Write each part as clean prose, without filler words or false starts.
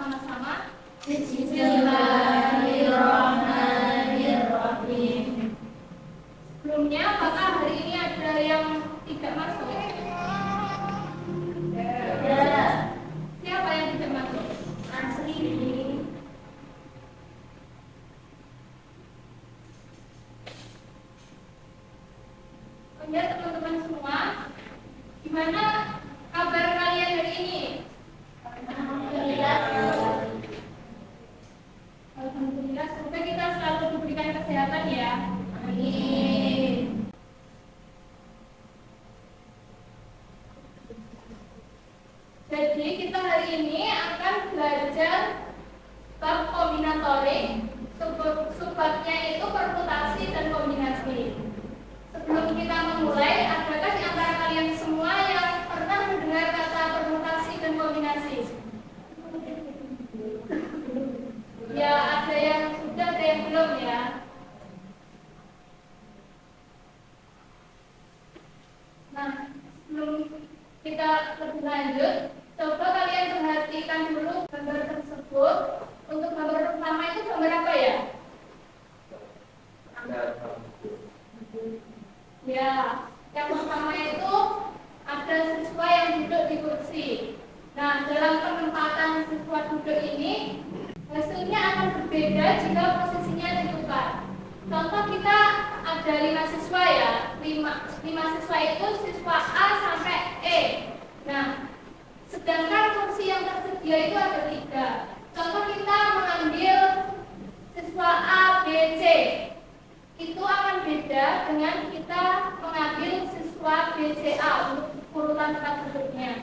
bersama-sama. Bismillahirrahmanirrahim. Sebelumnya, apakah hari ini ada yang tidak masuk? Ya. Siapa yang tidak masuk? Asli. Oke, teman-teman semua, gimana kabar kalian hari ini? Alhamdulillah. Alhamdulillah, semoga kita selalu diberikan kesehatan ya. Amin. Jadi kita hari ini akan belajar bab kombinatorik. Subbabnya itu permutasi dan kombinasi. Sebelum kita memulai, adakah di antara kalian semua yang pernah mendengar kata permutasi dan kombinasi? Ya, ada yang sudah, ada yang belum ya. Nah, sebelum kita lebih lanjut, coba kalian perhatikan dulu gambar tersebut. Untuk gambar pertama itu gambar apa ya? Ya, yang pertama itu ada siswa yang duduk di kursi. Nah, dalam penempatan siswa duduk ini, hasilnya akan berbeda jika posisinya ditukar. Contoh kita ada 5 siswa ya, 5 siswa itu siswa A sampai E. Nah, sedangkan kursi yang tersedia itu ada 3. Contoh kita mengambil siswa A, B, C. Itu akan beda dengan kita mengambil siswa B, C, A untuk urutan tempat duduknya.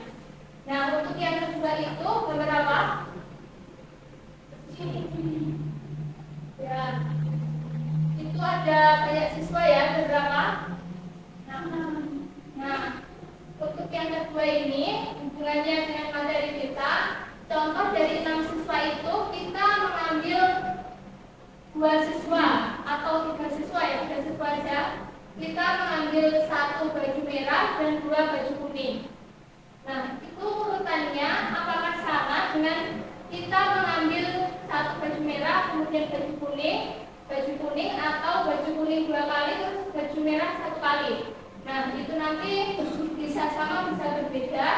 Nah, untuk yang kedua itu beberapa? Ya, itu ada banyak siswa ya, beberapa? Nah, untuk yang kedua ini hubungannya dengan materi kita. Contoh dari 6 siswa itu kita mengambil 2 siswa atau 3 siswa ya, 3 siswa aja. Kita mengambil 1 baju merah dan 2 baju kuning. Nah, itu urutannya apakah sama dengan kita mengambil 1 baju merah kemudian baju kuning atau baju kuning 2 kali terus baju merah 1 kali. Nah, itu nanti bisa sama bisa berbeda.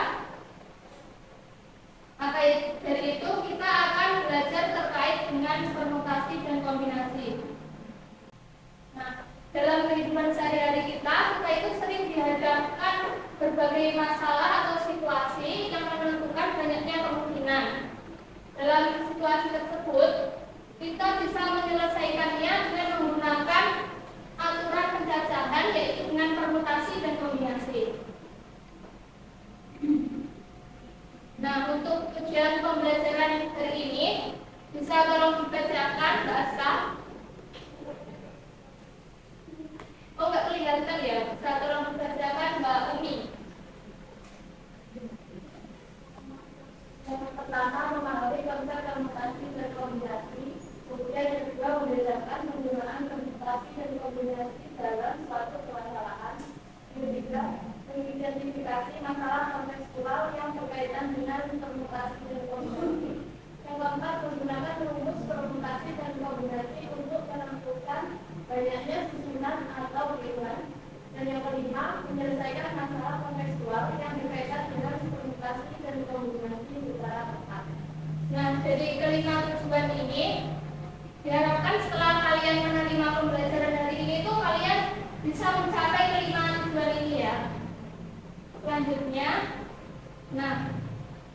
Maka dari itu kita akan belajar terkait dengan permutasi dan kombinasi. Nah, dalam kehidupan sehari-hari kita itu sering dihadapkan berbagai masalah atau situasi yang menentukan banyaknya kemungkinan. Dalam situasi tersebut, kita bisa menyelesaikannya dengan menggunakan aturan pencacahan, yaitu dengan permutasi dan kombinasi. Nah, untuk tujuan pembelajaran hari ini, bisa tolong dibacakan bahasa. Oh, nggak kelihatan ya? Bisa tolong dibacakan Mbak Umi. Yang pertama, memahami konsep permutasi dan kombinasi. Kemudian yang kedua, membedakan penggunaan permutasi dan kombinasi dalam suatu permasalahan. Yang ketiga, mengidentifikasi masalah kontekstual yang berkaitan dengan permutasi dan kombinasi. Yang keempat, menggunakan rumus permutasi dan kombinasi untuk menentukan banyaknya susunan atau urutan. Dan yang kelima, menyelesaikan masalah kontekstual yang berkaitan dengan permutasi dan kombinasi secara tepat. Nah, dari kelima tujuan ini diharapkan setelah kalian menerima pembelajaran hari ini tuh kalian bisa mencapai kelima tujuan ini ya. Selanjutnya, nah,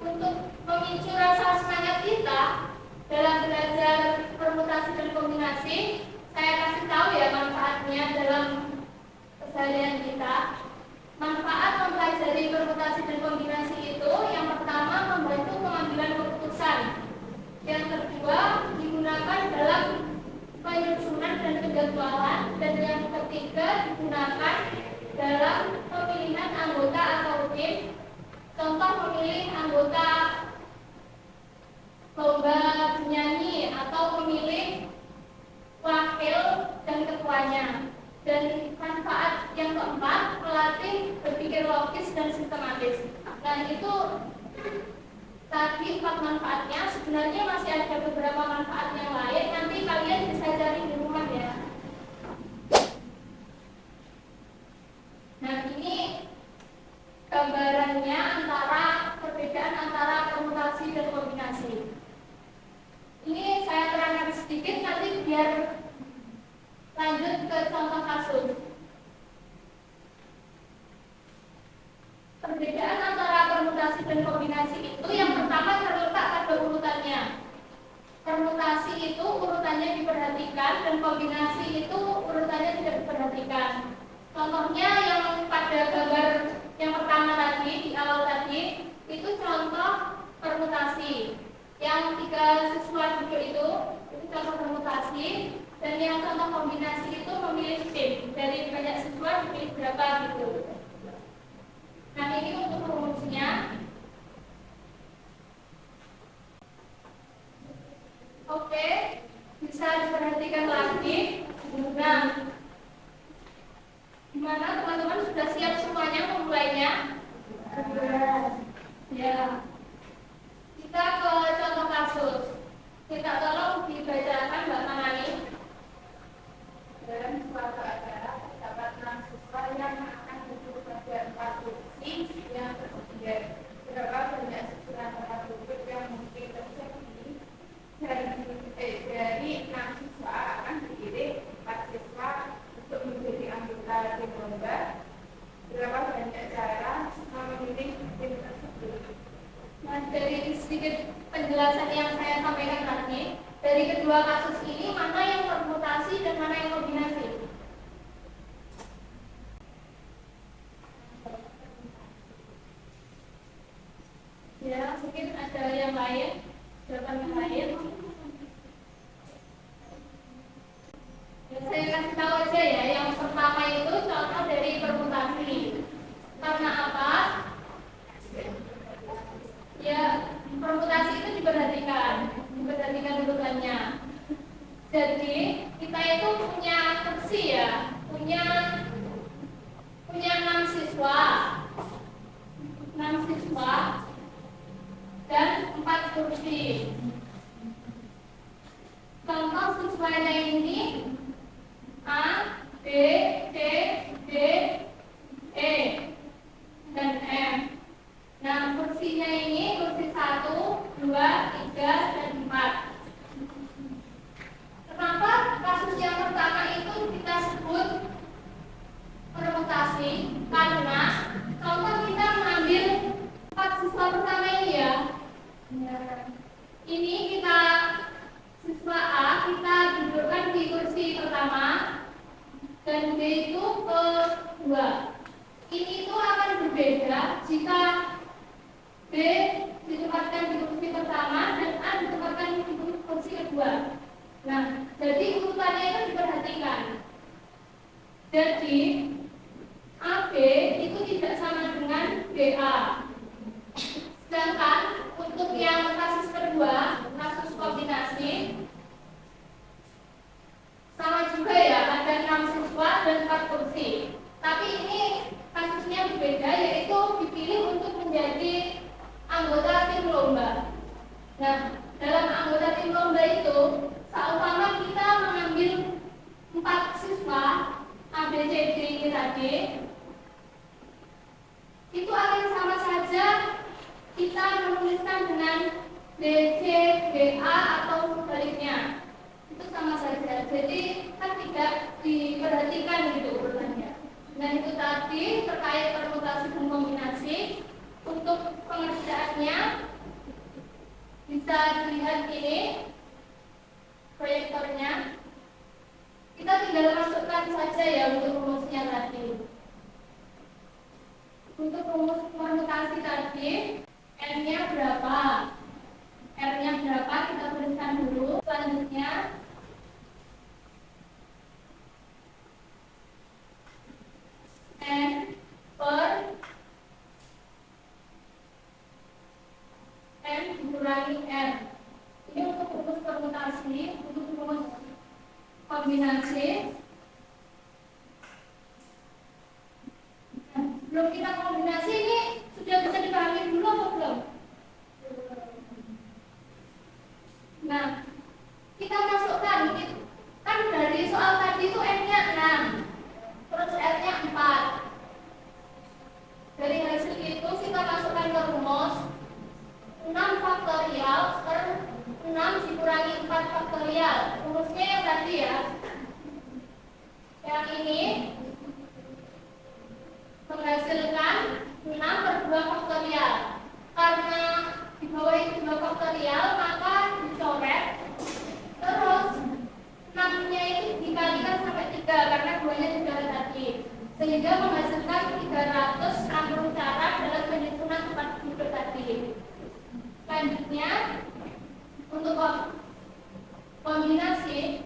untuk memicu rasa semangat kita dalam belajar permutasi dan kombinasi, saya kasih tahu ya manfaatnya dalam keseharian kita. Manfaat mempelajari permutasi dan kombinasi itu yang pertama membantu pengambilan keputusan. Yang kedua digunakan dalam penyusunan dan penjadwalan, dan yang ketiga digunakan dalam pemilihan anggota atau tim. Contoh memilih anggota lomba bernyanyi atau memilih wakil dan ketuanya. Dan manfaat yang keempat, melatih berpikir logis dan sistematis. Dan itu tadi 4 manfaatnya, sebenarnya masih ada beberapa manfaat yang lain. Nanti kalian bisa cari di rumah ya. Nah, ini gambarannya antara perbedaan antara permutasi dan kombinasi. Ini saya terangkan sedikit nanti biar lanjut ke contoh kasus. Perbedaan antara permutasi dan kombinasi itu yang pertama terletak pada urutannya. Permutasi itu urutannya diperhatikan dan kombinasi itu urutannya tidak diperhatikan. Contohnya yang pada gambar yang pertama tadi, di awal tadi, itu contoh permutasi. Yang 3 siswa duduk itu contoh permutasi. Dan yang contoh kombinasi itu memilih tim. Dari banyak siswa dipilih berapa gitu. Nah, ini untuk rumusnya. Oke, bisa diperhatikan lagi. Nah, gimana teman-teman sudah siap semuanya memulainya? Ya. Kita ke contoh kasus. Kita tolong dibacakan Mbak Manani. Dalam suatu acara terdapat 6 siswa yang akan duduk pada 4 kursi yang tersedia. Berapa banyak susunan tempat duduk yang mungkin terjadi? Dari 6 siswa akan dipilih 4 siswa untuk menjadi anggota tim lomba. Berapa banyak cara memilih tim tersebut? Nah, dari sedikit penjelasan yang saya sampaikan tadi, dari kedua kasus ini mana yang permutasi dan mana yang kombinasi? Ya, mungkin ada yang lain, jawaban yang lain. Ya, saya kasih tahu aja ya, yang pertama itu contoh dari permutasi. Karena apa? Ya, permutasi itu diperhatikan urutannya. Jadi kita itu punya kursi ya, punya 6 siswa, 6 siswa dan 4 kursi. Contoh siswanya ini A, B, C, D, E, dan F. Nah, kursinya ini kursi 1, 2, 3, dan 4. Kenapa kasus yang pertama itu kita sebut permutasi? Karena contoh kita mengambil 4 siswa pertama ini ya. Ini kita siswa A kita dudukkan di kursi pertama dan B itu kedua. Ini itu akan berbeda jika B ditempatkan di kursi pertama dan A ditempatkan di kursi kedua. Nah, jadi urutannya itu diperhatikan. Jadi AB itu tidak sama dengan BA. Sedangkan untuk yang kasus kedua, kasus kombinasi, sama juga ya, ada 6 siswa dan 4 kursi. Tapi ini kasusnya berbeda, yaitu dipilih untuk menjadi anggota tim lomba. Nah, dalam anggota tim lomba itu, seumpama kita mengambil 4 siswa A, B, C, D ini tadi, itu akan sama saja kita menuliskan dengan B, C, B, A atau sebaliknya. Itu sama saja. Jadi kan tidak diperhatikan gitu urutannya. Dan itu tadi terkait permutasi dan kombinasi. Untuk pengerjaannya bisa dilihat ini proyektornya. Kita tinggal masukkan saja ya untuk rumusnya tadi. Untuk rumus permutasi tadi, N-nya berapa? R-nya berapa? Kita tuliskan dulu. Selanjutnya N per M dikurangi R. Ini untuk rumus permutasi, untuk rumus kombinasi. Nah, belum kita kombinasi ini sudah bisa dipahami dulu atau belum? rumus 6 faktorial per 6 dikurangi 4 faktorial. Rumusnya yang tadi ya. Yang ini menghasilkan 6 per 2 faktorial. Karena di bawah itu 2 faktorial, maka dicoret. Terus 6-nya itu dikalikan sampai 3 karena 2-nya sudah ada tadi. Sehingga menghasilkan 360 cara dalam penyusunan 4 butir tadi. Selanjutnya, untuk kombinasi,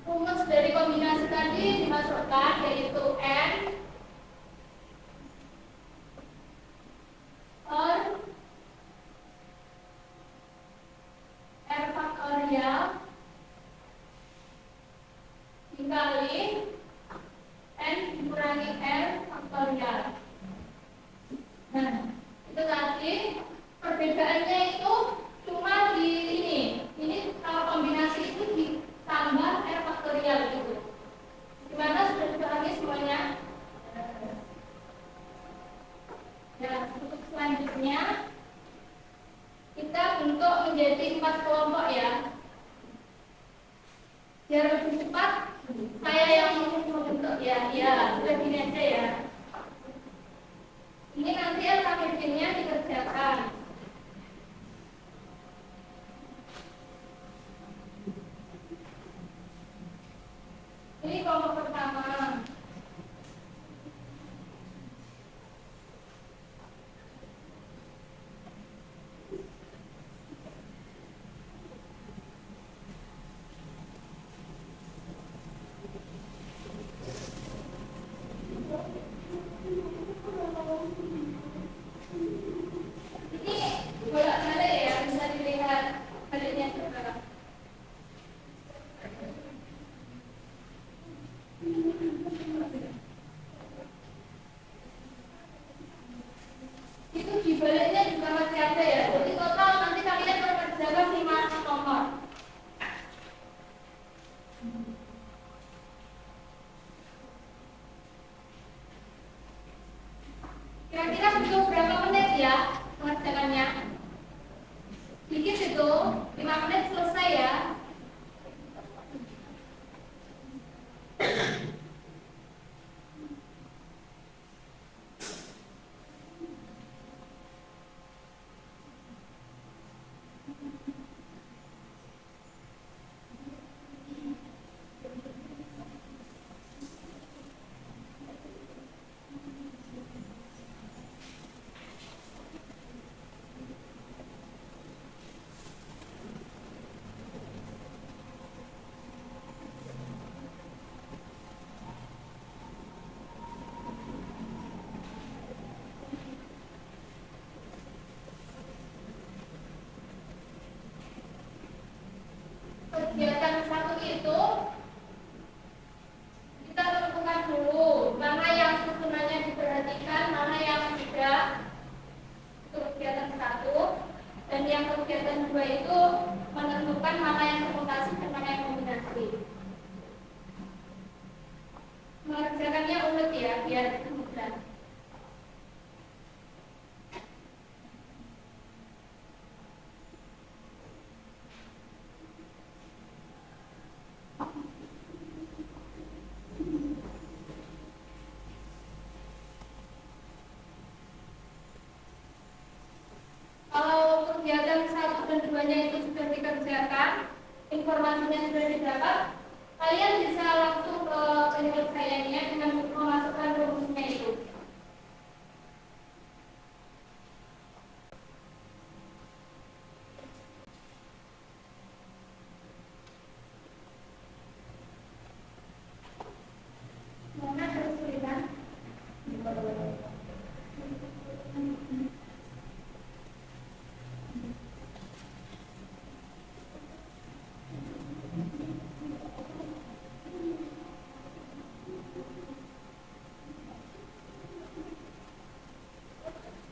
rumus dari kombinasi tadi dimasukkan, yaitu N per R faktorial dikali N dikurangi R faktorial. Nah, itu tadi perbedaannya itu cuma di ini kalau kombinasi itu ditambah R faktorial gitu. Gimana, sudah dipahami semuanya? Ya, untuk selanjutnya kita bentuk menjadi 4 kelompok ya. Biar lebih cepat, saya yang membentuk ya. Sudah gini aja ya. Ini nanti LKPD-nya dikerjakan. Ini kelompok pertama. Ini bolak-balik ya, bisa dilihat baliknya juga. Itu di baliknya juga masih ada ya. Jadi total nanti kalian mengerjakan 5 nomor. Kira-kira butuh berapa menit ya mengerjakannya? Dikit itu, 5 menit selesai ya. Kegiatan satu itu kita tentukan dulu mana yang susunannya diperhatikan, mana yang tidak. Itu kegiatan satu. Dan yang kegiatan 2 itu menentukan mana yang permutasi dan mana yang kombinasi. Mengerjakannya ulet ya, biar mudah. Kalau kegiatan 1 dan 2-nya itu sudah dikerjakan, informasinya sudah didapat, kalian bisa langsung ke penyelesaiannya dengan memasukkan rumusnya itu. Mana kesulitan?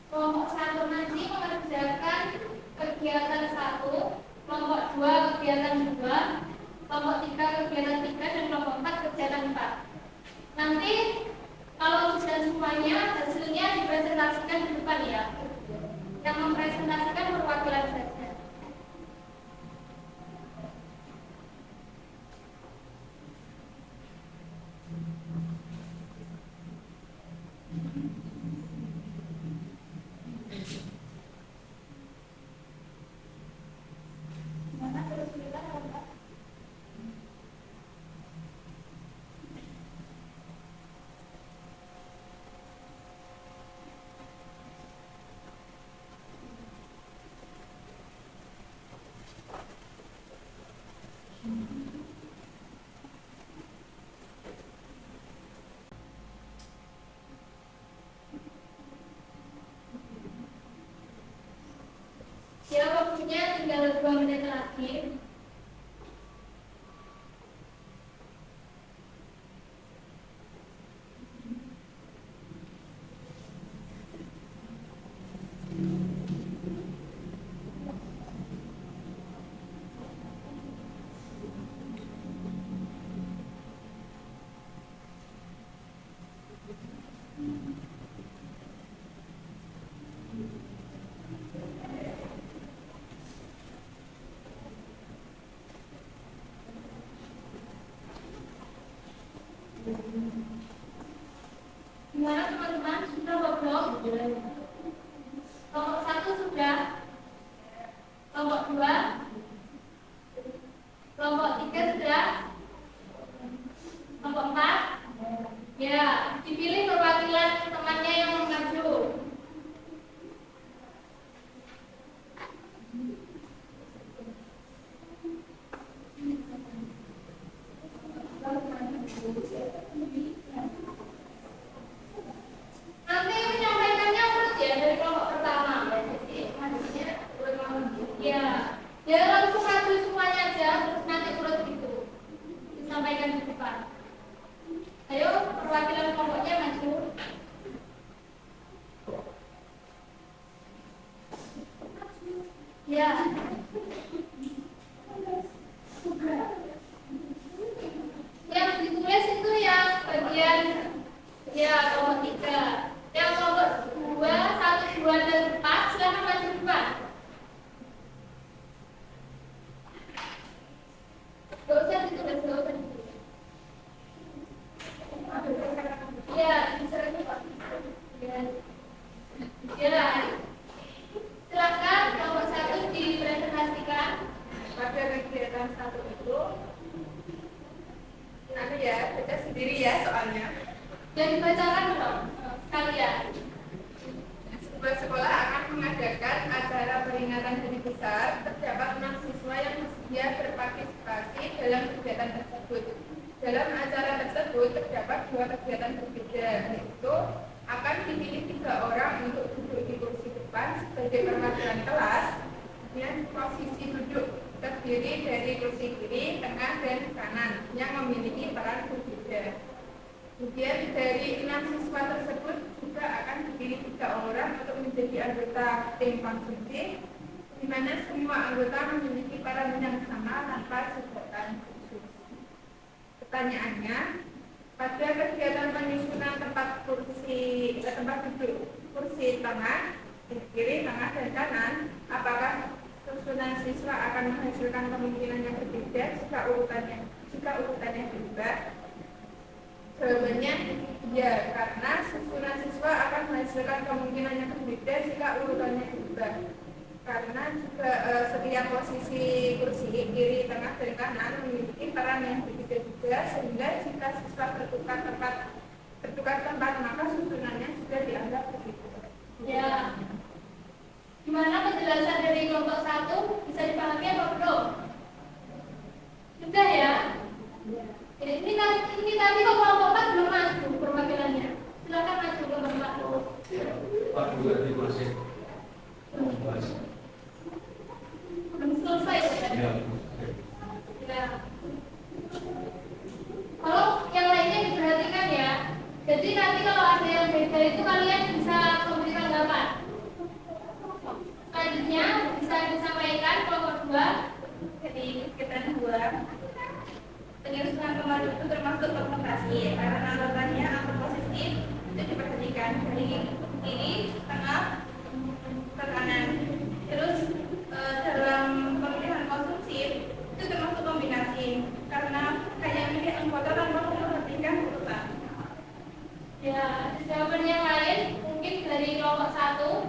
Kelompok 1 nanti mengerjakan kegiatan 1, kelompok 2 kegiatan 2, kelompok 3 kegiatan 3, dan kelompok 4 kegiatan 4. Nanti Kalau sudah semuanya, hasilnya dipresentasikan di depan ya. Yang mempresentasikan perwakilan saja. Ya, waktunya tinggal 2 menit lagi. Gimana teman-teman, sudah belum? Kelompok 1 sudah, kelompok 2, kelompok 3 sudah, kelompok 4. Ya, dipilih perwakilan temannya yang maju. Nanti menyampaikannya urut ya dari kelompok pertama. Jadi majunya urut. Ya, dia langsung maju semuanya aja, terus nanti urut itu disampaikan di depan. Ayo, perwakilan kelompoknya maju. Ya. Yang ditulis itu yang bagian ya kelompok 3. Yang kelompok 2, 1, 2, dan 4 silakan maju depan. Gak usah ditulis, gak usah ditulis. Ya, diserang Pak. Ya. Silakan kelompok 1 dipresentasikan. Pada kegiatan 1 itu ya, baca sendiri ya soalnya. Dan dibacakan dong sekalian. Sebuah sekolah akan mengadakan acara peringatan hari besar. Terdapat 6 siswa yang bersedia berpartisipasi dalam kegiatan tersebut. Dalam acara tersebut terdapat 2 kegiatan berbeda, yaitu akan dipilih 3 orang untuk duduk di kursi depan sebagai perwakilan kelas dengan posisi duduk terdiri dari kursi kiri, tengah, dan kanan yang memiliki peran berbeda. Kemudian dari 6 siswa tersebut juga akan dipilih 3 orang untuk menjadi anggota tim konsumsi, di mana semua anggota memiliki peran yang sama tanpa jabatan khusus. Pertanyaannya, pada kegiatan penyusunan tempat duduk kursi tengah, kiri, tengah, dan kanan, apakah susunan siswa akan menghasilkan kemungkinan yang berbeda jika urutannya berubah? Jawabannya ya, karena susunan siswa akan menghasilkan kemungkinan yang berbeda jika urutannya berubah. Karena juga setiap posisi kursi kiri, tengah, dan kanan memiliki peran yang berbeda juga, sehingga jika siswa bertukar tempat maka susunannya juga dianggap begitu. Ya. Gimana penjelasan dari kelompok 1? Bisa dipahami apa belum? Sudah ya? Ini tadi kok kelompok 4 belum maju perwakilannya. Silakan maju kelompok 4. Pak juga di kursi. Belum selesai ya? Ya. Kalau yang lainnya diperhatikan ya. Jadi nanti kalau ada yang beda itu kalian bisa memberi tanggapan. Selanjutnya bisa disampaikan kelompok 2. Jadi kegiatan 2 penyusunan kemarin itu termasuk konsentrasi karena anggotanya angka positif diperhatikan dari kiri, tengah, ke kanan. Terus dalam pemilihan konsumsi itu termasuk kombinasi karena hanya milih anggota tanpa memperhatikan urutan. Ya, jawaban yang lain mungkin dari kelompok 1.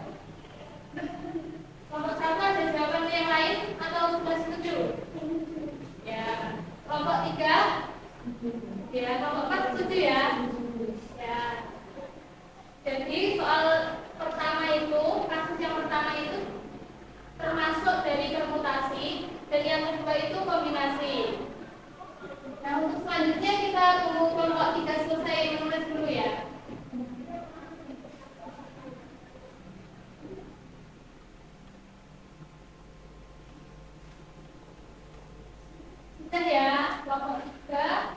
Kelompok 1 ada jawaban yang lain atau sudah setuju? Ya, kelompok 3. Ya, kelompok 4 setuju ya. Ya. Jadi soal pertama itu, kasus yang pertama itu termasuk dari permutasi dan yang kedua itu kombinasi. Nah, untuk selanjutnya kita tunggu kelompok 3 selesai menulis dulu ya. Sudah ya, kelompok 3.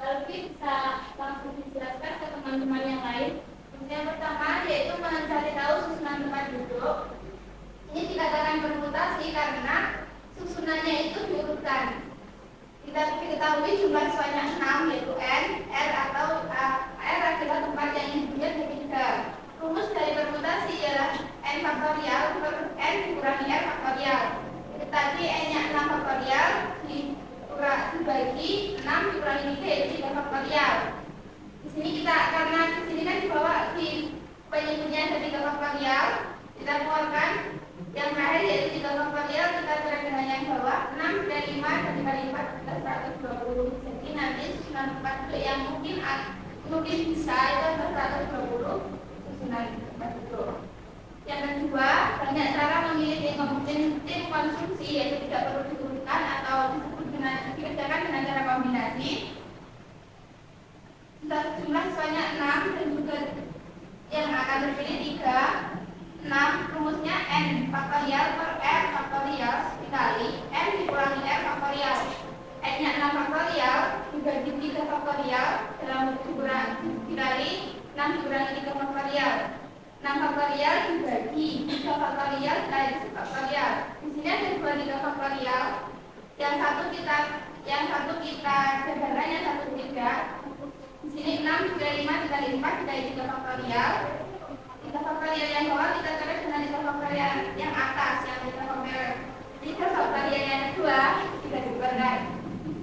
Alfi bisa langsung dijelaskan ke teman-teman yang lain. Yang pertama yaitu mencari tahu susunan tempat duduk. Ini dikatakan permutasi karena susunannya itu diurutkan. Kita ketahui jumlah siswanya 6 yaitu N, R atau R adalah tempat yang intinya dari 3. Rumus dari permutasi ialah N faktorial per N dikurangi R faktorial. Itu tadi N-nya 6 faktorial dibagi 6 dikurangi 3 yaitu 3 faktorial. Di sini kita karena di sini kan dibawa di penyebutnya ada 3 faktorial, kita keluarkan yang terakhir yaitu 3 faktorial, kita cari dengan yang bawah 6 dan 5 dan dikali 4 kita 120. Jadi nanti susunan tempat duduk yang mungkin bisa itu adalah 120 susunan tempat duduk. Yang kedua, banyak cara memilih tim konsumsi yaitu tidak perlu diurutkan atau dikerjakan dengan cara kombinasi. Jumlah siswanya 6 dan juga yang akan terpilih 3. 6 rumusnya N faktorial per R faktorial dikali N dikurangi R faktorial. N-nya 6 faktorial dibagi 3 faktorial dalam dikali 6 dikurangi 3 faktorial. 6 faktorial dibagi 3 faktorial dikali 1 faktorial. Di sini ada 3 faktorial. Yang satu kita sederhana, yang satu tidak. Di sini 6 dikali 5 dikali 4 dikali 3 faktorial. 3 faktorial yang bawah kita cari dengan 3 faktorial yang atas, yang 3 faktorial yang kedua kita dibagi,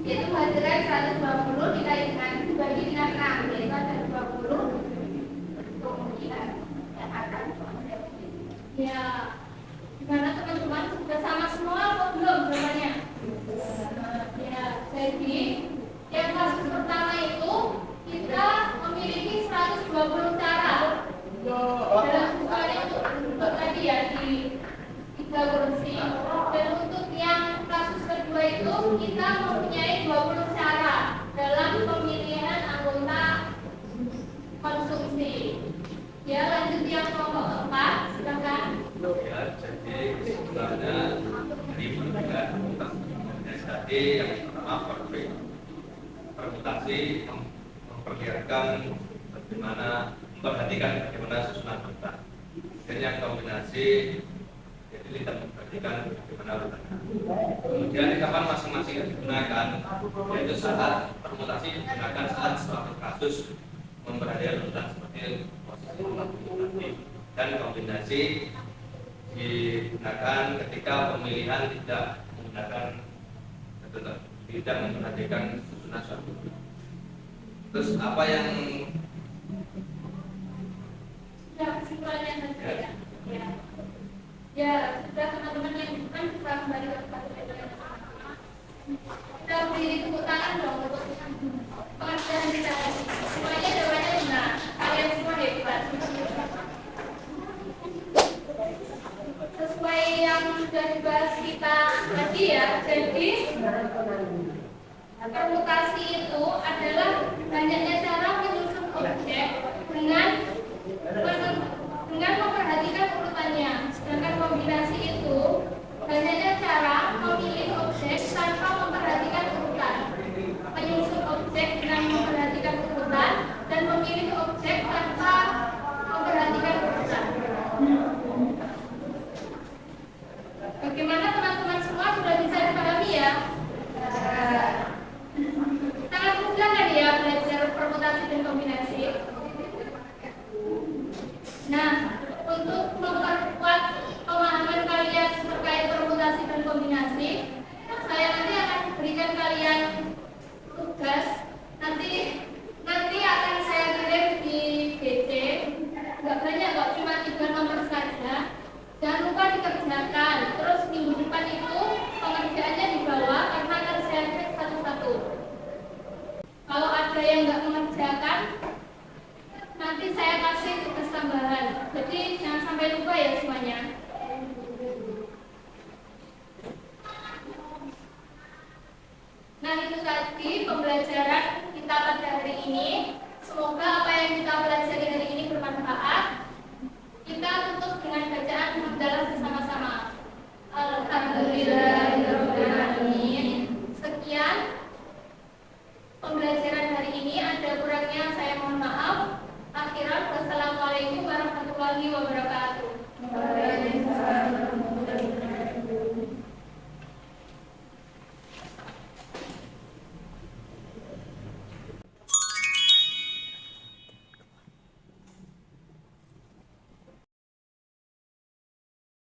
yaitu hasilnya 120 dikali dengan dibagi dengan 6, yaitu ada 20 kemungkinan yang akan. Ya, gimana teman-teman, sudah sama semua atau belum jawabannya? Ya, jadi yang kasus pertama itu kita memiliki 120 cara dalam soal itu untuk tadi ya di 3 kursi. Dan untuk yang kasus kedua itu kita mempunyai 20 cara dalam pemilihan anggota konsumsi. Ya, lanjut yang kelompok 4, silakan. Ya, jadi kesimpulannya dari perbedaan tadi yang pertama permutasi memperlihatkan bagaimana memperhatikan bagaimana susunan urutan. Dan yang kombinasi jadi tidak memperhatikan bagaimana urutannya. Kemudian di kapan masing-masing digunakan, yaitu saat permutasi digunakan saat suatu kasus memperhatikan urutan seperti posisi tadi, dan kombinasi digunakan ketika pemilihan tidak memperhatikan susunan suatu. Terus apa yang kesimpulannya saja ya. Ya, sudah teman-teman yang bukan bisa kembali ke tempat yang sama. Kita berdiri tepuk tangan dong untuk pengertian kita. Semuanya jawabannya benar. Kalian semua hebat. Sesuai yang sudah dibahas kita tadi ya. Jadi permutasi itu adalah banyaknya cara menyusun objek dengan